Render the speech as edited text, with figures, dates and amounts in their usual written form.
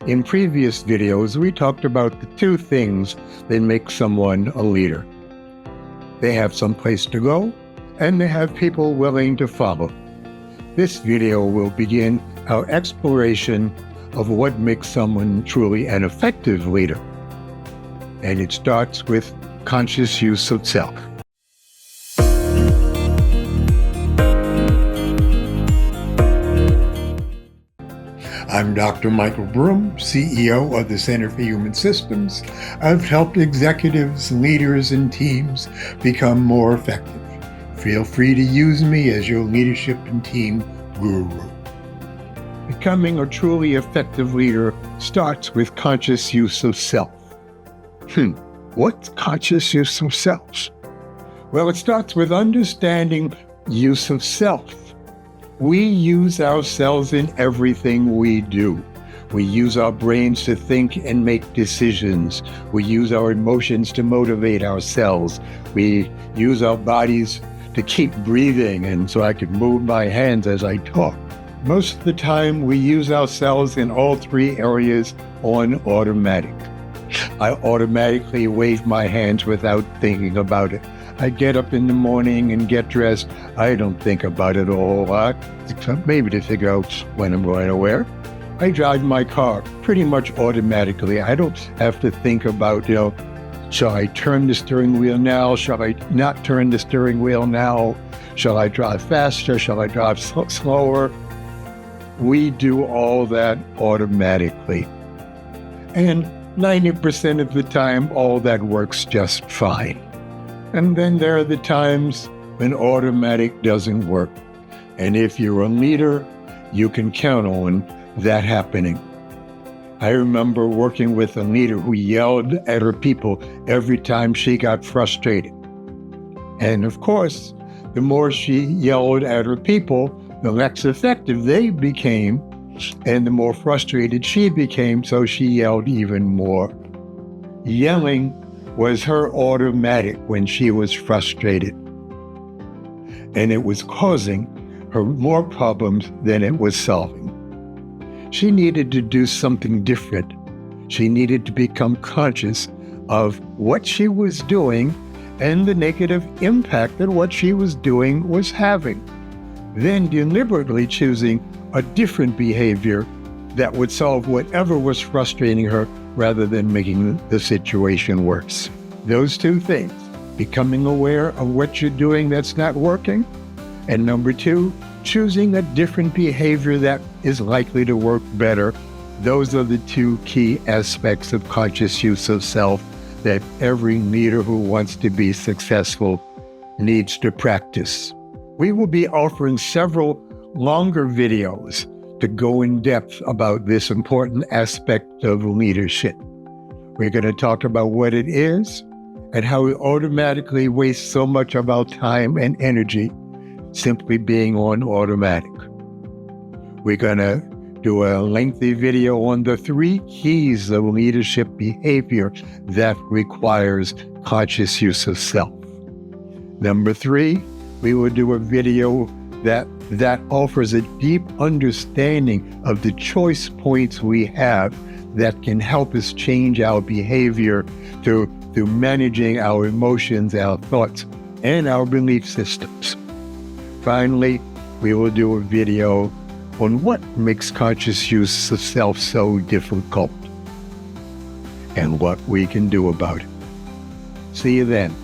In previous videos, we talked about the two things that make someone a leader. They have some place to go, and they have people willing to follow. This video will begin our exploration of what makes someone truly an effective leader. And it starts with conscious use of self. I'm Dr. Michael Broom, CEO of the Center for Human Systems. I've helped executives, leaders, and teams become more effective. Feel free to use me as your leadership and team guru. Becoming a truly effective leader starts with conscious use of self. What's conscious use of self? Well, it starts with understanding use of self. We use ourselves in everything we do. We use our brains to think and make decisions. We use our emotions to motivate ourselves. We use our bodies to keep breathing, and so I can move my hands as I talk. Most of the time, we use ourselves in all three areas on automatic. I automatically wave my hands without thinking about it. I get up in the morning and get dressed. I don't think about it a whole lot, except maybe to figure out when I'm going to wear. I drive my car pretty much automatically. I don't have to think about, shall I turn the steering wheel now? Shall I not turn the steering wheel now? Shall I drive faster? Shall I drive slower? We do all that automatically. And 90% of the time, all that works just fine. And then there are the times when automatic doesn't work. And if you're a leader, you can count on that happening. I remember working with a leader who yelled at her people every time she got frustrated. And of course, the more she yelled at her people, the less effective they became, and the more frustrated she became, so she yelled even more. Yelling was her automatic when she was frustrated. And it was causing her more problems than it was solving. She needed to do something different. She needed to become conscious of what she was doing and the negative impact that what she was doing was having. Then deliberately choosing a different behavior that would solve whatever was frustrating her rather than making the situation worse. Those two things, becoming aware of what you're doing that's not working, and number two, choosing a different behavior that is likely to work better. Those are the two key aspects of conscious use of self that every leader who wants to be successful needs to practice. We will be offering several longer videos to go in depth about this important aspect of leadership. We're going to talk about what it is and how we automatically waste so much of our time and energy simply being on automatic. We're going to do a lengthy video on the 3 keys of leadership behavior that requires conscious use of self. Number 3, we will do a video that offers a deep understanding of the choice points we have that can help us change our behavior through managing our emotions, our thoughts, and our belief systems. Finally, we will do a video on what makes conscious use of self so difficult and what we can do about it. See you then.